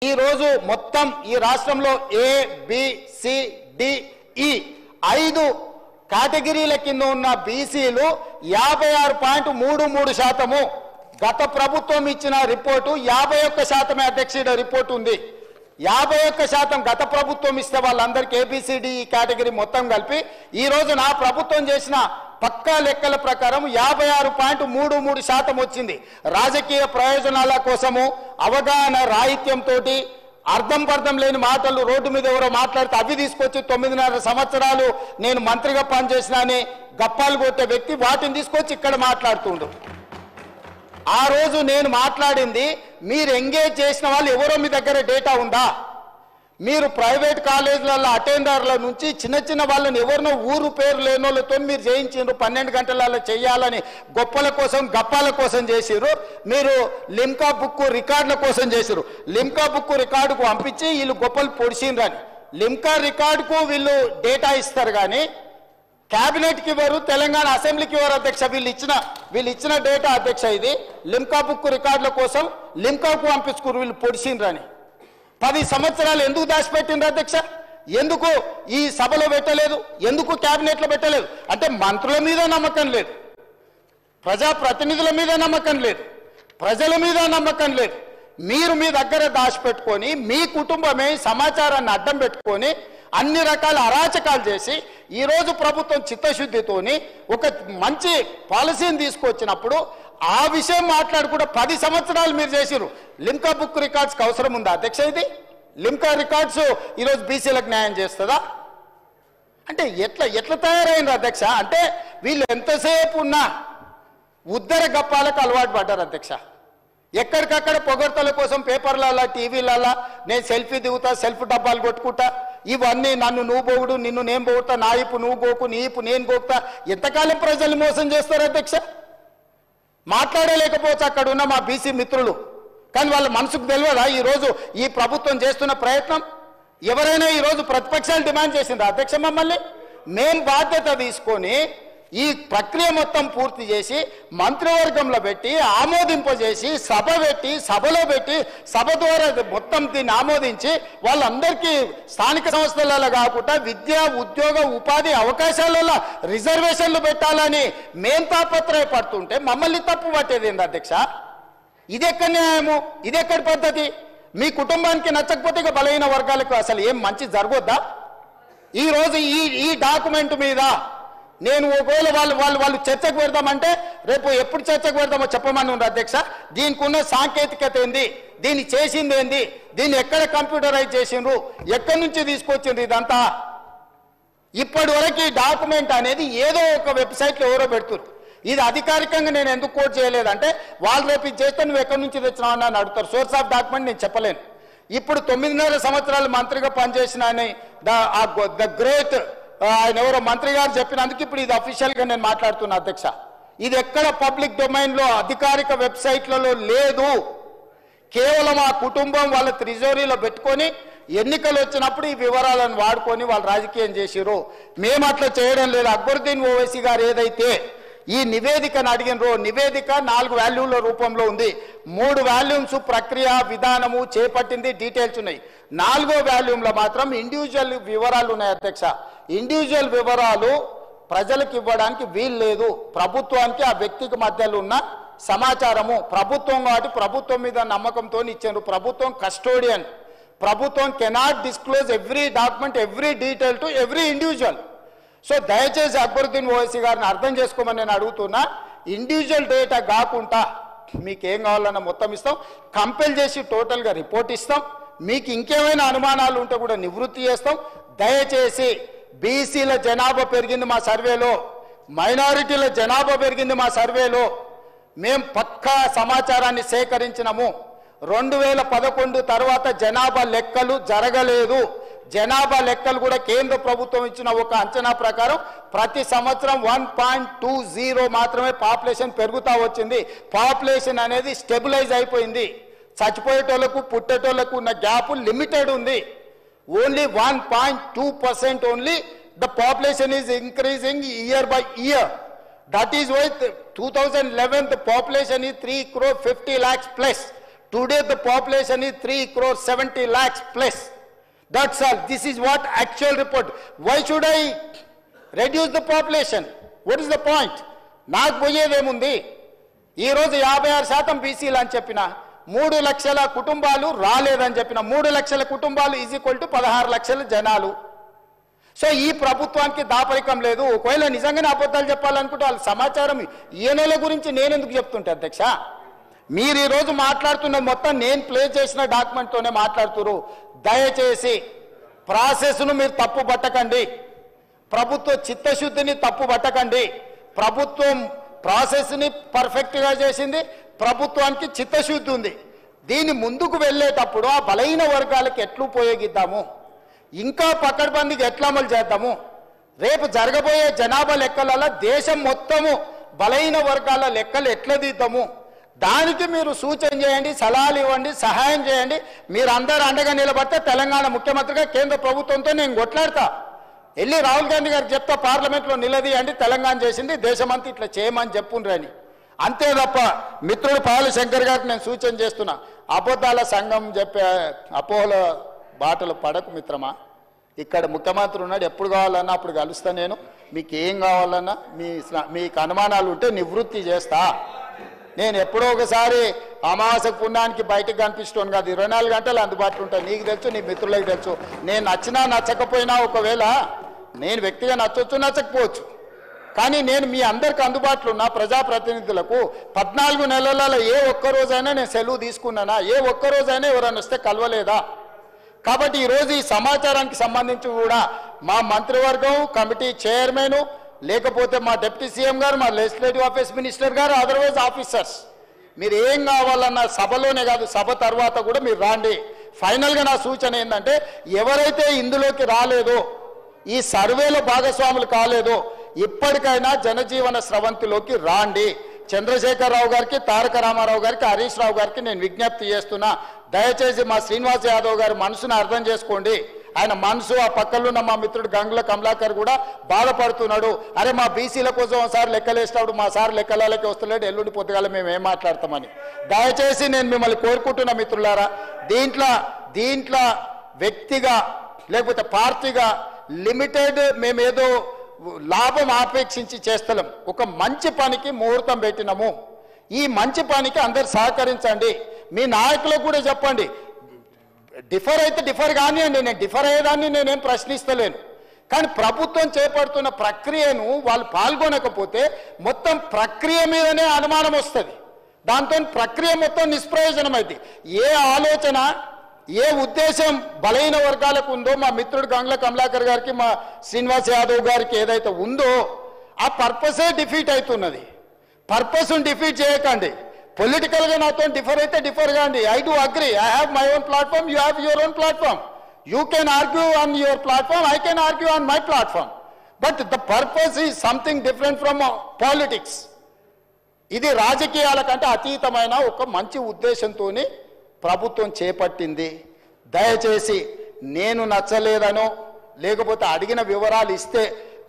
ఈ రోజు మొత్తం ఈ రాష్ట్రంలో ఏ బి సి డి ఈ 5 కేటగిరీల కింద ఉన్న బీసీలు 56.33%. గత ప్రభుత్వం ఇచ్చిన రిపోర్టు 51% అధ్యక్షుడి రిపోర్ట్ ఉంది. 51% గత ప్రభుత్వం ఇస్తే వాళ్ళందరికీ ఏబిసిడి కేటగిరీ మొత్తం కలిపి ఈ రోజు నా ప్రభుత్వం చేసిన పక్కా లెక్కల ప్రకారం 56.33% వచ్చింది. రాజకీయ ప్రయోజనాల కోసము అవగాహన రాహిత్యంతో అర్థం పర్థం లేని మాటలు రోడ్డు మీద ఎవరో మాట్లాడితే అవి తీసుకొచ్చి 9.5 సంవత్సరాలు నేను మంత్రిగా పనిచేసినా అని గప్పాలు కొట్టే వ్యక్తి వాటిని తీసుకొచ్చి ఇక్కడ మాట్లాడుతుండు. ఆ రోజు నేను మాట్లాడింది మీరు ఎంగేజ్ చేసిన వాళ్ళు ఎవరో మీ దగ్గర డేటా ఉందా? మీరు ప్రైవేట్ కాలేజీలలో అటెండర్ల నుంచి చిన్న చిన్న వాళ్ళని ఎవరినో ఊరు పేరు లేని వాళ్ళతో మీరు చేయించారు. 12 గంటలలో చేయాలని గొప్పల కోసం గప్పాల కోసం చేసిరు. మీరు లిమ్కా బుక్ రికార్డుల కోసం చేసిరు. లిమ్కా బుక్ రికార్డుకు పంపించి వీళ్ళు గొప్పలు పొడిచిండ్రని లిమ్కా రికార్డుకు వీళ్ళు డేటా ఇస్తారు కానీ క్యాబినెట్కి ఇవ్వరు, తెలంగాణ అసెంబ్లీకి ఇవ్వరు అధ్యక్ష. వీళ్ళు ఇచ్చిన డేటా అధ్యక్ష ఇది లిమ్కా బుక్ రికార్డుల కోసం లిమ్కాకు పంపించుకున్నారు వీళ్ళు పొడిచిండ్రని. 10 సంవత్సరాలు ఎందుకు దాచిపెట్టిండ్రు అధ్యక్ష? ఎందుకు ఈ సభలో పెట్టలేదు? ఎందుకు క్యాబినెట్లో పెట్టలేదు? అంటే మంత్రుల మీద నమ్మకం లేదు, ప్రజాప్రతినిధుల మీద నమ్మకం లేదు, ప్రజల మీద నమ్మకం లేదు. మీరు మీ దగ్గర దాచిపెట్టుకొని మీ కుటుంబమే సమాచారాన్ని అడ్డం పెట్టుకొని అన్ని రకాల అరాచకాలు చేసి ఈరోజు ప్రభుత్వం చిత్తశుద్ధితోని ఒక మంచి పాలసీని తీసుకొచ్చినప్పుడు ఆ విషయం మాట్లాడుకుంటే 10 సంవత్సరాలు మీరు చేసిరు. లిమ్కా బుక్ రికార్డ్స్కి అవసరం ఉందా అధ్యక్ష? ఇది లిమ్కా రికార్డ్స్ ఈరోజు బీసీలకు న్యాయం చేస్తుందా? అంటే ఎట్లా తయారైంది అధ్యక్ష? అంటే వీళ్ళు ఎంతసేపు ఉన్నా ఉద్దర గప్పాలకు అలవాటు పడ్డారు అధ్యక్ష. ఎక్కడికక్కడ పొగడ్తల కోసం పేపర్లలో టీవీలలో నేను సెల్ఫీ దిగుతా, సెల్ఫ్ డబ్బాలు కొట్టుకుంటా, ఇవన్నీ నన్ను నువ్వు పోగుడు, నిన్ను నేను పోగుతా, నా ఇప్పు నువ్వు గోకు, నీ ఇప్పు నేను గోకుతా. ఎంతకాలం ప్రజల్ని మోసం చేస్తారు అధ్యక్ష? మాట్లాడలేకపోవచ్చు అక్కడ ఉన్న మా బీసీ మిత్రులు, కానీ వాళ్ళ మనసుకు తెలియదా ఈరోజు ఈ ప్రభుత్వం చేస్తున్న ప్రయత్నం? ఎవరైనా ఈరోజు ప్రతిపక్షాలు డిమాండ్ చేసిందా అధ్యక్ష మమ్మల్ని? మేం బాధ్యత తీసుకొని ఈ ప్రక్రియ మొత్తం పూర్తి చేసి మంత్రివర్గంలో పెట్టి ఆమోదింపజేసి సభలో పెట్టి సభ ద్వారా మొత్తం దీన్ని ఆమోదించి వాళ్ళందరికీ స్థానిక సంస్థలలో కాకుండా విద్య ఉద్యోగ ఉపాధి అవకాశాలలో రిజర్వేషన్లు పెట్టాలని మేం తాపత్రయపడుతుంటే మమ్మల్ని తప్పు పట్టేది ఏంది అధ్యక్ష? ఇదెక్కడ న్యాయము? ఇదెక్కడి పద్ధతి? మీ కుటుంబానికి నచ్చకపోతే ఇక బలహీన వర్గాలకు అసలు ఏం మంచి జరగొద్దా? ఈరోజు ఈ డాక్యుమెంట్ మీద నేను ఒకవేళ వాళ్ళు చర్చకు పెడదామంటే రేపు ఎప్పుడు చర్చకు పెడదామో చెప్పమని ఉంది అధ్యక్ష. దీనికి ఉన్న సాంకేతికత ఏంది, దీన్ని చేసింది ఏంది, దీన్ని ఎక్కడ కంప్యూటరైజ్ చేసిండ్రు, ఎక్కడి నుంచి తీసుకొచ్చిండ్రు, ఇదంతా ఇప్పటి వరకు ఈ డాక్యుమెంట్ అనేది ఏదో ఒక వెబ్సైట్లో ఎవరో పెడుతున్నారు. ఇది అధికారికంగా నేను ఎందుకు కోట్ చేయలేదంటే వాళ్ళు రేపు ఇది చేస్తే నువ్వు ఎక్కడి నుంచి తెచ్చినావు అని అడుగుతారు. సోర్స్ ఆఫ్ డాక్యుమెంట్ నేను చెప్పలేను. ఇప్పుడు 9.5 సంవత్సరాలు మంత్రిగా పనిచేసిన ద గ్రేట్ ఆయన ఎవరో మంత్రి గారు చెప్పినందుకు ఇప్పుడు ఇది అఫీషియల్గా నేను మాట్లాడుతున్నా అధ్యక్ష. ఇది ఎక్కడ పబ్లిక్ డొమైన్లో అధికారిక వెబ్సైట్లలో లేదు. కేవలం ఆ కుటుంబం వాళ్ళ త్రిజోరీలో పెట్టుకొని ఎన్నికలు వచ్చినప్పుడు ఈ వివరాలను వాడుకొని వాళ్ళు రాజకీయం చేసిరు. మేము అట్లా చేయడం లేదు. అక్బరుద్దీన్ ఓవైసీ గారు ఏదైతే ఈ నివేదికను అడిగినరో నివేదిక 4 వాల్యూమ్ల రూపంలో ఉంది. 3 వాల్యూమ్స్ ప్రక్రియ విధానము చేపట్టింది, డీటెయిల్స్ ఉన్నాయి. 4వ వాల్యూమ్లో మాత్రం ఇండివిజువల్ వివరాలు ఉన్నాయి అధ్యక్ష. ఇండివిజువల్ వివరాలు ప్రజలకు ఇవ్వడానికి వీలు లేదు. ప్రభుత్వానికి ఆ వ్యక్తికి మధ్యలో ఉన్న సమాచారము ప్రభుత్వం కాబట్టి ప్రభుత్వం మీద నమ్మకంతో ఇచ్చారు. ప్రభుత్వం కస్టోడియన్. ప్రభుత్వం cannot disclose every document, every detail to every individual. So దయచేసి అక్బరుద్దీన్ ఓవైసీ గారిని అర్థం చేసుకోమని నేను అడుగుతున్నా. ఇండివిజువల్ డేటా కాకుండా మీకు ఏం కావాలన్నా మొత్తం ఇస్తాం, కంపెల్ చేసి టోటల్గా రిపోర్ట్ ఇస్తాం. మీకు ఇంకేమైనా అనుమానాలు ఉంటే కూడా నివృత్తి చేస్తాం. దయచేసి బీసీల జనాభా పెరిగింది మా సర్వేలో, మైనారిటీల జనాభా పెరిగింది మా సర్వేలో. మేము పక్కా సమాచారాన్ని సేకరించినాము. 2011 తర్వాత జనాభా లెక్కలు జరగలేదు. జనాభా లెక్కలు కూడా కేంద్ర ప్రభుత్వం ఇచ్చిన ఒక అంచనా ప్రకారం ప్రతి సంవత్సరం 1.20 మాత్రమే పాపులేషన్ పెరుగుతూ వచ్చింది. పాపులేషన్ అనేది స్టెబిలైజ్ అయిపోయింది. చచ్చిపోయేటోళ్లకు పుట్టేటోళ్లకు ఉన్న గ్యాప్ లిమిటెడ్ ఉంది. Only 1.2% only the population is increasing year by year. That is why 2011 the population is 3.50 crore plus. Today the population is 3,70 lakhs plus. That's all. This is what actual report. Why should I reduce the population? What is the point? నాకు పోయేదేముంది? ఈ రోజు 56% బీసీలు అని చెప్పిన 3 లక్షల కుటుంబాలు రాలేదని చెప్పిన 3 లక్షల కుటుంబాలు ఈజ్ ఈక్వల్ టు 16 లక్షల జనాలు. సో ఈ ప్రభుత్వానికి దాపరికం లేదు. ఒకవేళ నిజంగానే అబద్ధాలు చెప్పాలనుకుంటే వాళ్ళ సమాచారం ఈయనల గురించి నేను ఎందుకు చెప్తుంటే అధ్యక్ష? మీరు ఈ రోజు మాట్లాడుతున్నది మొత్తం నేను ప్లే చేసిన డాక్యుమెంట్తోనే మాట్లాడుతున్నారు. దయచేసి ప్రాసెస్ను మీరు తప్పు పట్టకండి, ప్రభుత్వ చిత్తశుద్ధిని తప్పు పట్టకండి. ప్రభుత్వం ప్రాసెస్ని పర్ఫెక్ట్గా చేసింది, ప్రభుత్వానికి చిత్తశుద్ధి ఉంది. దీన్ని ముందుకు వెళ్ళేటప్పుడు ఆ బలహీన వర్గాలకు ఎట్లు ఉపయోగిద్దాము, ఇంకా పకడ్బందీగా ఎట్లా అమలు చేద్దాము, రేపు జరగబోయే జనాభా లెక్కలలో దేశం మొత్తము బలహీన వర్గాల లెక్కలు ఎట్లా తీద్దాము, దానికి మీరు సూచన చేయండి, సలహాలు ఇవ్వండి, సహాయం చేయండి. మీరు అందరూ అండగా నిలబడితే తెలంగాణ ముఖ్యమంత్రిగా కేంద్ర ప్రభుత్వంతో నేను కొట్లాడతా. వెళ్ళి రాహుల్ గాంధీ గారికి చెప్తా, పార్లమెంట్లో నిలదీయండి, తెలంగాణ చేసింది దేశమంతా ఇట్లా చేయమని చెప్పుండ్రని. అంతే తప్ప మిత్రుడు పాలశంకర్ గారికి నేను సూచన చేస్తున్నా, అబద్ధాల సంఘం చెప్పే అపోహల బాటలు పడకు మిత్రమా. ఇక్కడ ముఖ్యమంత్రి ఉన్నాడు, ఎప్పుడు కావాలన్నా అప్పుడు కలుస్తా నేను. మీకు ఏం కావాలన్నా మీకు అనుమానాలు ఉంటే నివృత్తి చేస్తా. నేను ఎప్పుడో ఒకసారి అమావాస్య పుణ్యానికి బయటకు కనిపిస్తాను కాదు, 24 గంటలు అందుబాటులో ఉంటాను. నీకు తెలుసు, నీ మిత్రులకు తెలుసు. నేను నచ్చినా నచ్చకపోయినా, ఒకవేళ నేను వ్యక్తిగా నచ్చవచ్చు నచ్చకపోవచ్చు, కానీ నేను మీ అందరికి అందుబాటులో ఉన్న ప్రజాప్రతినిధులకు 14 నెలలలో ఏ ఒక్కరోజైనా నేను సెలవు తీసుకున్నానా? ఏ ఒక్కరోజైనా ఎవరైనా వస్తే కలవలేదా? కాబట్టి ఈరోజు ఈ సమాచారానికి సంబంధించి కూడా మా మంత్రివర్గం, కమిటీ చైర్మన్, లేకపోతే మా డిప్యూటీ సీఎం గారు, మా లెజిస్లేటివ్ ఆఫీస్ మినిస్టర్ గారు, అదర్వైజ్ ఆఫీసర్స్, మీరు ఏం కావాలన్నా సభలోనే కాదు సభ తర్వాత కూడా మీరు రాండి. ఫైనల్గా నా సూచన ఏంటంటే, ఎవరైతే ఇందులోకి రాలేదో, ఈ సర్వేలో భాగస్వాములు కాలేదో, ఇప్పటికైనా జనజీవన స్రవంతిలోకి రాండి. చంద్రశేఖరరావు గారికి, తారక రామారావు గారికి, హరీష్ రావు గారికి నేను విజ్ఞప్తి చేస్తున్నా, దయచేసి మా శ్రీనివాస్ యాదవ్ గారి మనసును అర్థం చేసుకోండి. ఆయన మనసు, ఆ పక్కలున్న మా మిత్రుడు గంగుల కమలాకర్ కూడా బాధపడుతున్నాడు. అరే మా బీసీల కోసం ఒకసారి లెక్కలేసినప్పుడు మా సార్ లెక్కలకి వస్తలేడు, ఎల్లుండి పొద్దుగాల మేము ఏం మాట్లాడతామని. దయచేసి నేను మిమ్మల్ని కోరుకుంటున్నా మిత్రులారా, దీంట్లో వ్యక్తిగా లేకపోతే పార్టీగా లిమిటెడ్ మేమేదో లాభం ఆపేక్షించి చేస్తలేం. ఒక మంచి పనికి ముహూర్తం పెట్టినాము. ఈ మంచి పనికి అందరు సహకరించండి. మీ నాయకులకు కూడా చెప్పండి, డిఫర్ అయితే డిఫర్ కానివ్వండి, నేను డిఫర్ అయ్యేదాన్ని నేనేం ప్రశ్నిస్తలేను. కానీ ప్రభుత్వం చేపడుతున్న ప్రక్రియను వాళ్ళు పాల్గొనకపోతే మొత్తం ప్రక్రియ మీదనే అనుమానం వస్తుంది. దాంతో ప్రక్రియ మొత్తం నిష్ప్రయోజనమైంది. ఏ ఆలోచన, ఏ ఉద్దేశం బలహీన వర్గాలకు ఉందో, మా మిత్రుడు గంగుల కమలాకర్ గారికి, మా శ్రీనివాస్ యాదవ్ గారికి ఏదైతే ఉందో ఆ పర్పసే డిఫీట్ అవుతున్నది. పర్పస్ను డిఫీట్ చేయకండి. పొలిటికల్గా నాతో డిఫర్ అయితే డిఫర్ కాండి. I do agree, I have my own platform, you have your own platform. You can argue on your platform, I can argue on my platform. But the purpose is something different from politics. ఇది రాజకీయాల కంటే అతీతమైన ఒక మంచి ఉద్దేశంతో ప్రభుత్వం చేపట్టింది. దయచేసి నేను నచ్చలేదనో, లేకపోతే అడిగిన వివరాలు ఇస్తే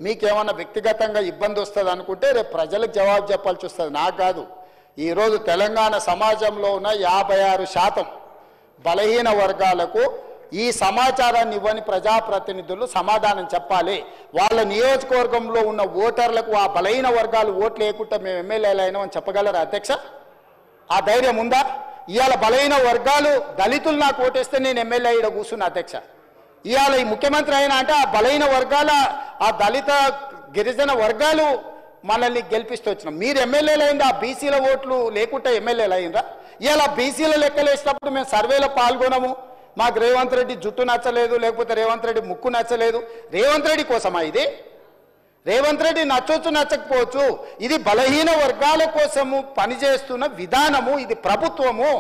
మీకేమన్నా వ్యక్తిగతంగా ఇబ్బంది వస్తుంది అనుకుంటే రేపు ప్రజలకు జవాబు చెప్పాల్సి వస్తుంది, నాకు కాదు. ఈరోజు తెలంగాణ సమాజంలో ఉన్న 56% బలహీన వర్గాలకు ఈ సమాచారాన్ని ఇవ్వని ప్రజాప్రతినిధులు సమాధానం చెప్పాలి. వాళ్ళ నియోజకవర్గంలో ఉన్న ఓటర్లకు ఆ బలహీన వర్గాలు ఓట్లు వేయకుండా మేము ఎమ్మెల్యేలు అయినామని చెప్పగలరా అధ్యక్ష? ఆ ధైర్యం ఉందా? ఇవాళ బలహీన వర్గాలు, దళితులు నాకు ఓటేస్తే నేను ఎమ్మెల్యే ఇక్కడ కూర్చున్నా అధ్యక్ష. ఇవాళ ఈ ముఖ్యమంత్రి అయినా అంటే ఆ బలహీన వర్గాల, ఆ దళిత గిరిజన వర్గాలు మనల్ని గెలిపిస్తూ వచ్చినాం. మీరు ఎమ్మెల్యేలు అయింది ఆ బీసీల ఓట్లు లేకుంటే ఎమ్మెల్యేలు అయిందా? ఇలా బీసీల లెక్కలు వేసినప్పుడు మేము సర్వేలో పాల్గొనము, మాకు రేవంత్ రెడ్డి జుట్టు నచ్చలేదు, లేకపోతే రేవంత్ రెడ్డి ముక్కు నచ్చలేదు. రేవంత్ రెడ్డి కోసమా ఇది? రేవంత్ రెడ్డి నచ్చొచ్చు నచ్చకపోవచ్చు, ఇది బలహీన వర్గాల కోసము పనిచేస్తున్న విధానము, ఇది ప్రభుత్వము.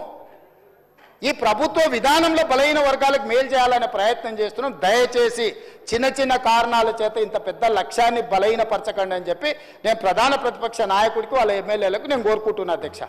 ఈ ప్రభుత్వ విధానంలో బలహీన వర్గాలకు మేలు చేయాలనే ప్రయత్నం చేస్తున్నాం. దయచేసి చిన్న చిన్న కారణాల చేత ఇంత పెద్ద లక్ష్యాన్ని బలహీనపరచకండి అని చెప్పి నేను ప్రధాన ప్రతిపక్ష నాయకుడికి, వాళ్ళ ఎమ్మెల్యేలకు నేను కోరుకుంటున్నా అధ్యక్ష.